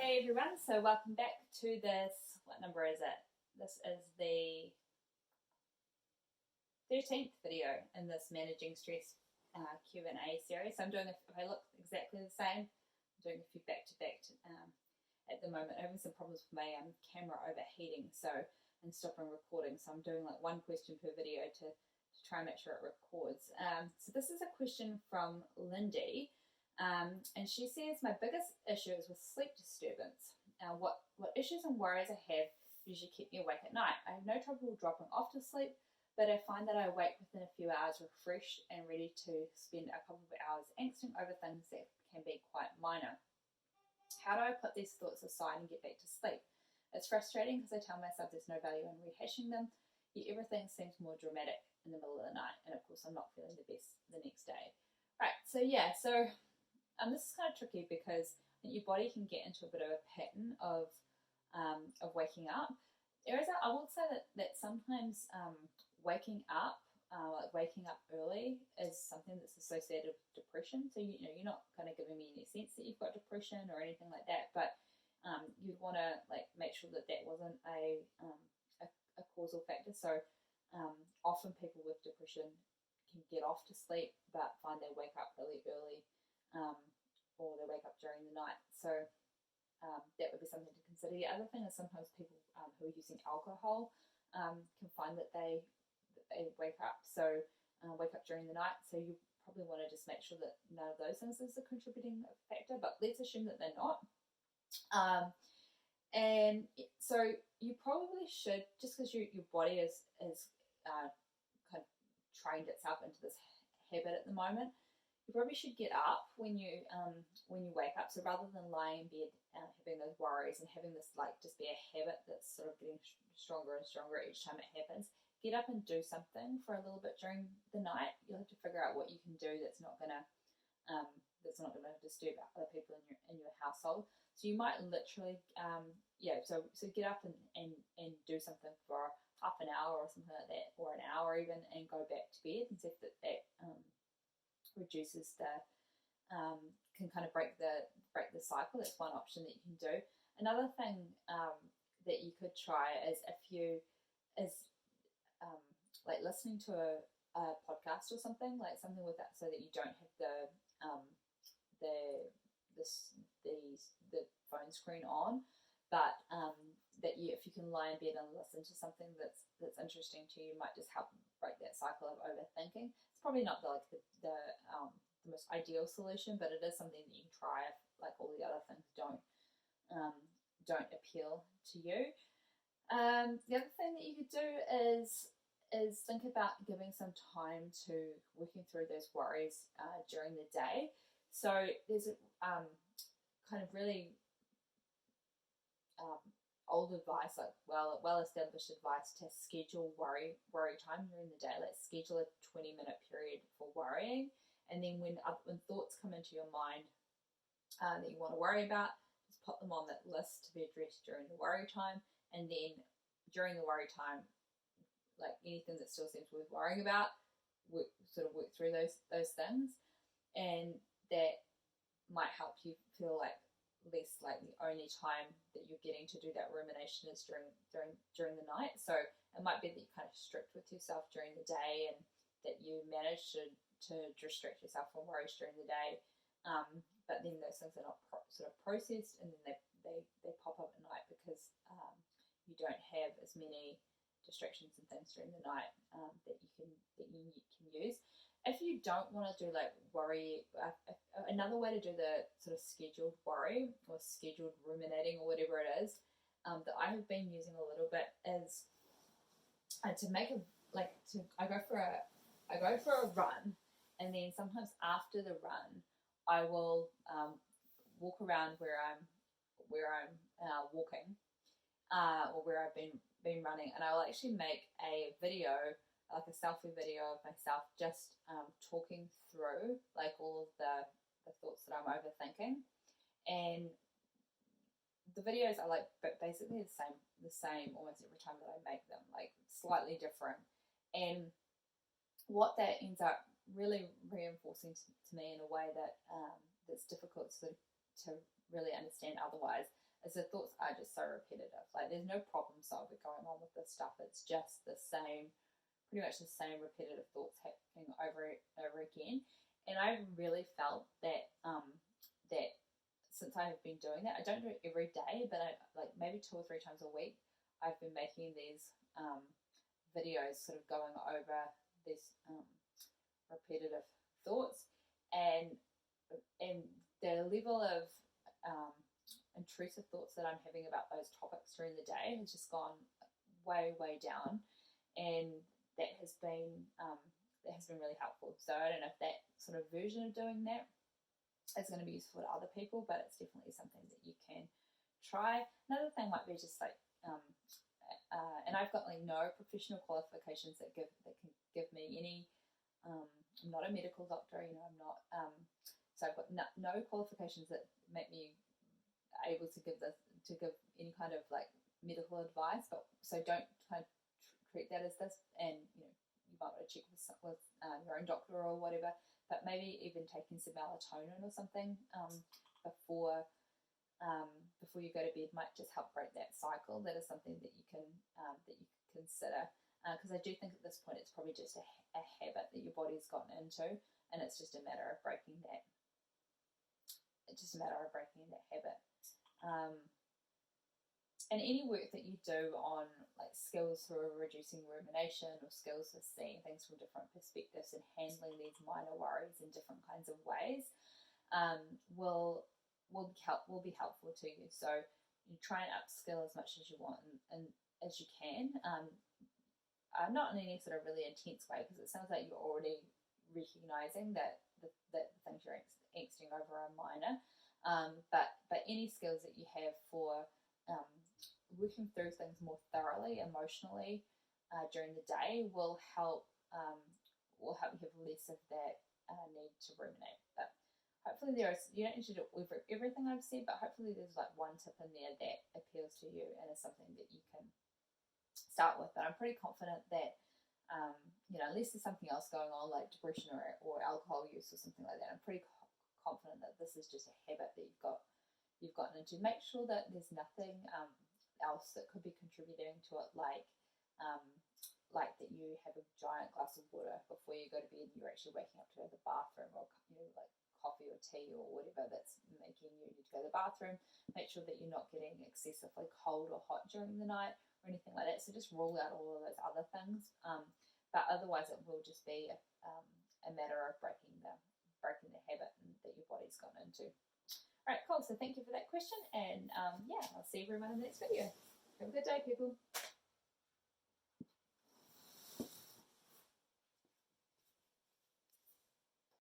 Hey everyone, so welcome back to this, what number is it? This is the 13th video in this Managing Stress Q&A series. So I'm doing, if I look exactly the same, I'm doing a few back-to-back at the moment. I'm having some problems with my camera overheating and stopping recording. So I'm doing like one question per video to try and make sure it records. So this is a question from Lindy. And she says, my biggest issue is with sleep disturbance. What issues and worries I have usually keep me awake at night. I have no trouble dropping off to sleep, but I find that I wake within a few hours refreshed and ready to spend a couple of hours angsting over things that can be quite minor. How do I put these thoughts aside and get back to sleep? It's frustrating because I tell myself there's no value in rehashing them, yet everything seems more dramatic in the middle of the night, and of course I'm not feeling the best the next day. Right, so this is kind of tricky because your body can get into a bit of a pattern of waking up. I will say that sometimes waking up early is something that's associated with depression. So you're not kind of giving me any sense that you've got depression or anything like that, but you'd want to make sure that wasn't a causal factor. So often people with depression can get off to sleep but find they wake up really early. Or they wake up during the night. So that would be something to consider. The other thing is sometimes people who are using alcohol can find that they wake up. So wake up during the night. So you probably want to just make sure that none of those things is a contributing factor, but let's assume that they're not. And so you probably should, just because your body is kind of trained itself into this habit at the moment, you probably should get up when you wake up. So rather than lying in bed having those worries and having this just be a habit that's sort of getting stronger and stronger each time it happens, get up and do something for a little bit during the night. You'll have to figure out what you can do that's not gonna disturb other people in your household. So you might literally so get up and do something for half an hour or something like that, or an hour even, and go back to bed and see if that reduces can kind of break the cycle. That's one option that you can do. Another thing that you could try is listening to a podcast or something with that, so that you don't have the phone screen on, but that if you can lie in bed and listen to something that's interesting to you, might just help break that cycle of overthinking. It's probably not the most ideal solution, but it is something that you can try if all the other things don't appeal to you. The other thing that you could do is think about giving some time to working through those worries during the day. So there's a kind of really old advice, well-established advice, to schedule worry time during the day. Let's schedule a 20-minute period for worrying, and then when thoughts come into your mind that you want to worry about, just put them on that list to be addressed during the worry time. And then during the worry time, anything that still seems worth worrying about, work through those things, and that might help you feel less like the only time that you're getting to do that rumination is during the night. So it might be that you're kind of strict with yourself during the day, and that you manage to distract yourself from worries during the day, but then those things are not sort of processed, and then they pop up at night because you don't have as many distractions and things during the night that you can use. If you don't want to do worry, another way to do the sort of scheduled worry or scheduled ruminating or whatever it is that I have been using a little bit is to make I go for a run, and then sometimes after the run I will walk around where I'm walking or where I've been running, and I will actually make a video, like a selfie video of myself just talking through all of the thoughts that I'm overthinking. And the videos are basically the same almost every time that I make them, slightly different. And what that ends up really reinforcing to me in a way that that's difficult to really understand otherwise is the thoughts are just so repetitive. Like there's no problem solving going on with this stuff. It's just the same, pretty much the same repetitive thoughts happening over and over again. And I've really felt that that since I have been doing that, I don't do it every day, but like maybe 2 or 3 times a week, I've been making these videos sort of going over these repetitive thoughts, and the level of intrusive thoughts that I'm having about those topics during the day has just gone way down, and that has been really helpful. So I don't know if that sort of version of doing that is going to be useful to other people, but it's definitely something that you can try. Another thing might be just like and I've got like no professional qualifications that can give me any. I'm not a medical doctor, you know. I'm not. So I've got no qualifications that make me able to give any kind of like medical advice. But so don't kind of treat that as this. And you know, you might want to check with your own doctor or whatever. But maybe even taking some melatonin or something before you go to bed might just help break that cycle. That is something that you can consider, because I do think at this point it's probably just a habit that your body's gotten into, and it's just a matter of breaking that. It's just a matter of breaking that habit. And any work that you do on like skills for reducing rumination or skills for seeing things from different perspectives and handling these minor worries in different kinds of ways will be helpful to you. So you try and upskill as much as you want and as you can. Not in any sort of really intense way, because it sounds like you're already recognizing that the things you're angsting over are minor. But any skills that you have for working through things more thoroughly, emotionally during the day will help you have less of that need to ruminate. But hopefully you don't need to do everything I've said, but hopefully there's like one tip in there that appeals to you and is something that you can start with. But I'm pretty confident that unless there's something else going on like depression or alcohol use or something like that, I'm pretty confident that this is just a habit that you've gotten into. Make sure that there's nothing else that could be contributing to it, like that you have a giant glass of water before you go to bed and you're actually waking up to go to the bathroom, or like coffee or tea or whatever that's making you need to go to the bathroom. Make sure that you're not getting excessively cold or hot during the night or anything like that. So just rule out all of those other things. But otherwise, it will just be a matter of breaking the habit that your body's gone into. All right, cool. So thank you for that question, and I'll see everyone in the next video. Have a good day, people.